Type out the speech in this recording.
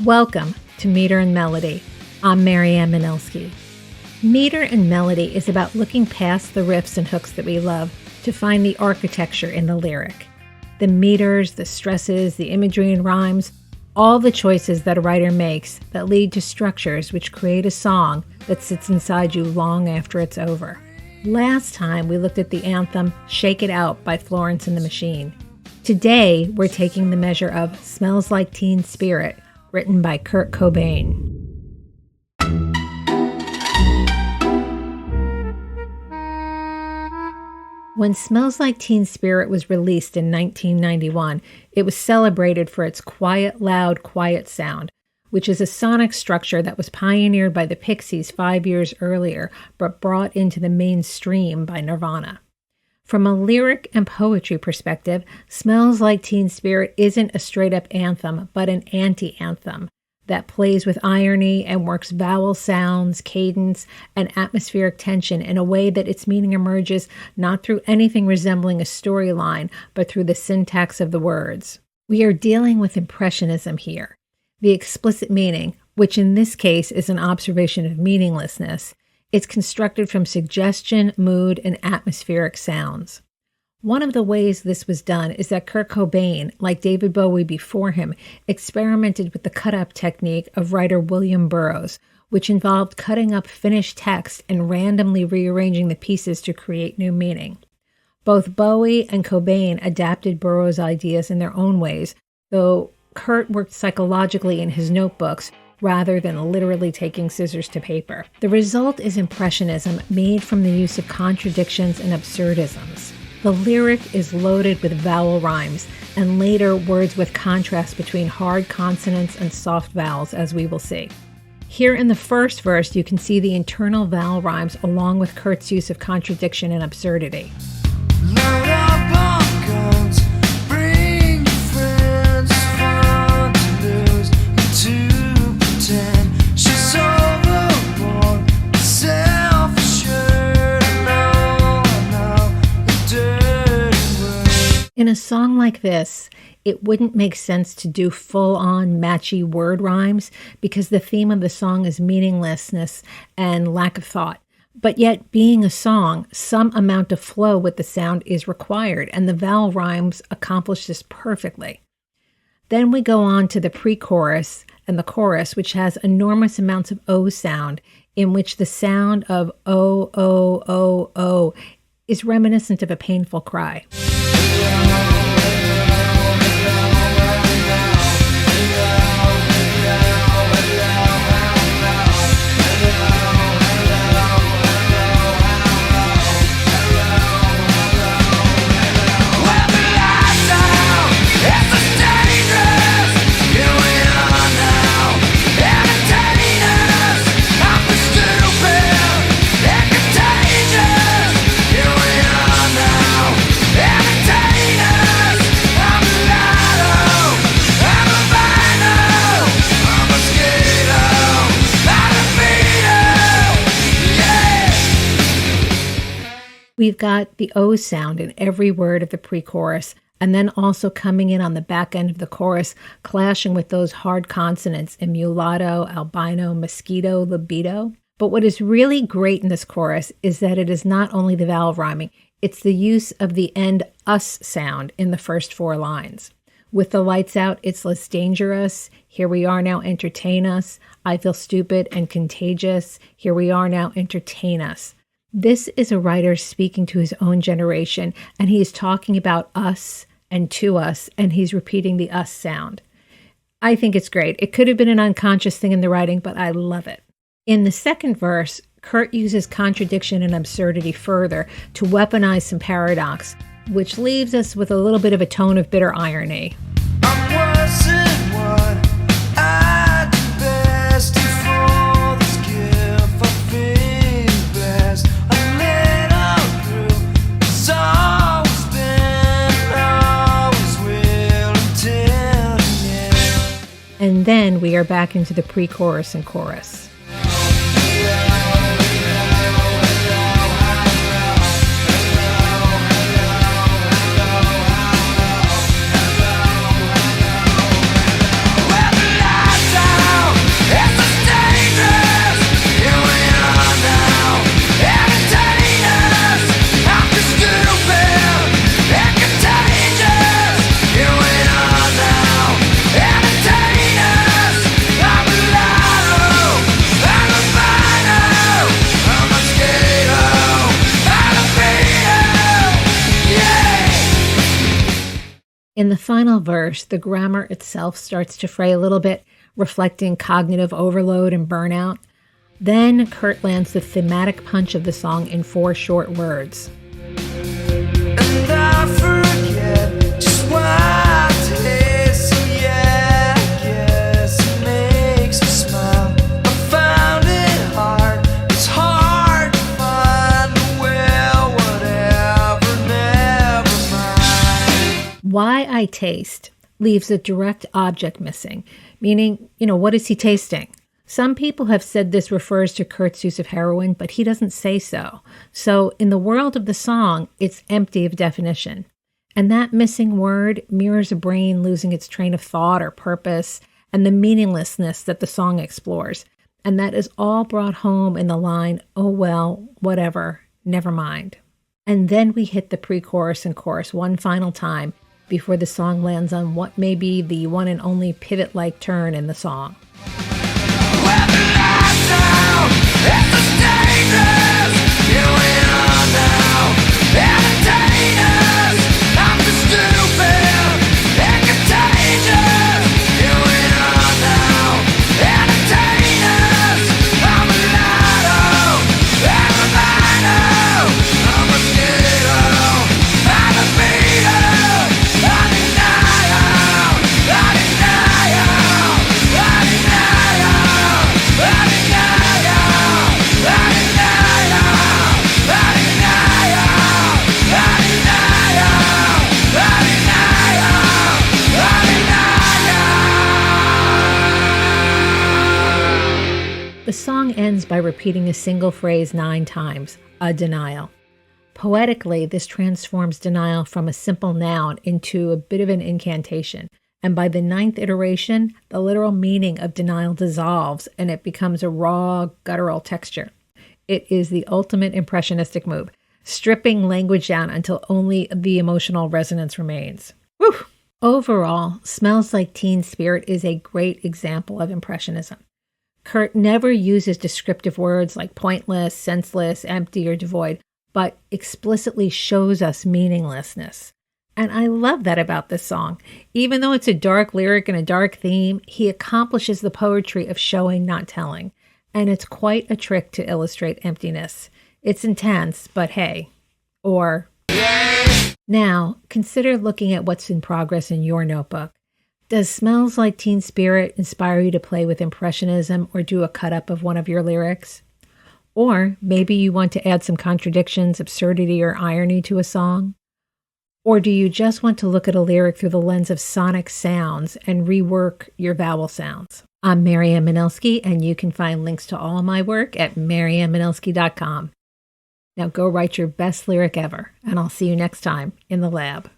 Welcome to Meter and Melody. I'm Maryann Manelski. Meter and melody is about looking past the riffs and hooks that we love to find the architecture in the lyric. The meters, the stresses, the imagery and rhymes, all the choices that a writer makes that lead to structures which create a song that sits inside you long after it's over. Last time we looked at the anthem Shake It Out by Florence and the Machine. Today we're taking the measure of Smells Like Teen Spirit, written by Kurt Cobain. When Smells Like Teen Spirit was released in 1991, it was celebrated for its quiet, loud, quiet sound, which is a sonic structure that was pioneered by the Pixies 5 years earlier, but brought into the mainstream by Nirvana. From a lyric and poetry perspective, Smells Like Teen Spirit isn't a straight-up anthem, but an anti-anthem that plays with irony and works vowel sounds, cadence, and atmospheric tension in a way that its meaning emerges not through anything resembling a storyline, but through the syntax of the words. We are dealing with impressionism here. The explicit meaning, which in this case is an observation of meaninglessness, it's constructed from suggestion, mood, and atmospheric sounds. One of the ways this was done is that Kurt Cobain, like David Bowie before him, experimented with the cut-up technique of writer William Burroughs, which involved cutting up finished text and randomly rearranging the pieces to create new meaning. Both Bowie and Cobain adapted Burroughs' ideas in their own ways, though Kurt worked psychologically in his notebooks rather than literally taking scissors to paper. The result is impressionism made from the use of contradictions and absurdisms. The lyric is loaded with vowel rhymes, and later words with contrast between hard consonants and soft vowels, as we will see. Here in the first verse, you can see the internal vowel rhymes along with Kurt's use of contradiction and absurdity. Load up on guns, bring your friends, fun to lose, to pretend she's overboard, self-assured, In a song like this, it wouldn't make sense to do full-on matchy word rhymes because the theme of the song is meaninglessness and lack of thought. But yet, being a song, some amount of flow with the sound is required, and the vowel rhymes accomplish this perfectly. Then we go on to the pre-chorus and the chorus, which has enormous amounts of O sound, in which the sound of O, O, O, O is reminiscent of a painful cry. We've got the O sound in every word of the pre-chorus, and then also coming in on the back end of the chorus, clashing with those hard consonants in mulatto, albino, mosquito, libido. But what is really great in this chorus is that it is not only the vowel rhyming, it's the use of the end us sound in the first four lines. With the lights out, it's less dangerous. Here we are now, entertain us. I feel stupid and contagious. Here we are now, entertain us. This is a writer speaking to his own generation, and he is talking about us and to us, and he's repeating the us sound. I think it's great. It could have been an unconscious thing in the writing, but I love it. In the second verse, Kurt uses contradiction and absurdity further to weaponize some paradox, which leaves us with a little bit of a tone of bitter irony. I'm worse than what I do best for this gift of being best. And then we are back into the pre-chorus and chorus. Well, the lights out. In the final verse, the grammar itself starts to fray a little bit, reflecting cognitive overload and burnout. Then Kurt lands the thematic punch of the song in 4 short words. And I forget just why I taste, so yeah, I guess it makes me smile. I found it hard, it's hard to find the well, whatever, never mind. Why I taste leaves a direct object missing, meaning, what is he tasting? Some people have said this refers to Kurt's use of heroin, but he doesn't say so. So in the world of the song, it's empty of definition. And that missing word mirrors a brain losing its train of thought or purpose and the meaninglessness that the song explores. And that is all brought home in the line, "Oh well, whatever, never mind." And then we hit the pre-chorus and chorus one final time before the song lands on what may be the one and only pivot-like turn in the song. The song ends by repeating a single phrase 9 times, a denial. Poetically, this transforms denial from a simple noun into a bit of an incantation. And by the 9th iteration, the literal meaning of denial dissolves and it becomes a raw, guttural texture. It is the ultimate impressionistic move, stripping language down until only the emotional resonance remains. Whew! Overall, Smells Like Teen Spirit is a great example of impressionism. Kurt never uses descriptive words like pointless, senseless, empty, or devoid, but explicitly shows us meaninglessness. And I love that about this song. Even though it's a dark lyric and a dark theme, he accomplishes the poetry of showing, not telling. And it's quite a trick to illustrate emptiness. It's intense, but hey. Or, now, consider looking at what's in progress in your notebook. Does Smells Like Teen Spirit inspire you to play with impressionism or do a cut-up of one of your lyrics? Or maybe you want to add some contradictions, absurdity, or irony to a song? Or do you just want to look at a lyric through the lens of sonic sounds and rework your vowel sounds? I'm Maryann Manelski, and you can find links to all my work at maryannmanelski.com. Now go write your best lyric ever, and I'll see you next time in the lab.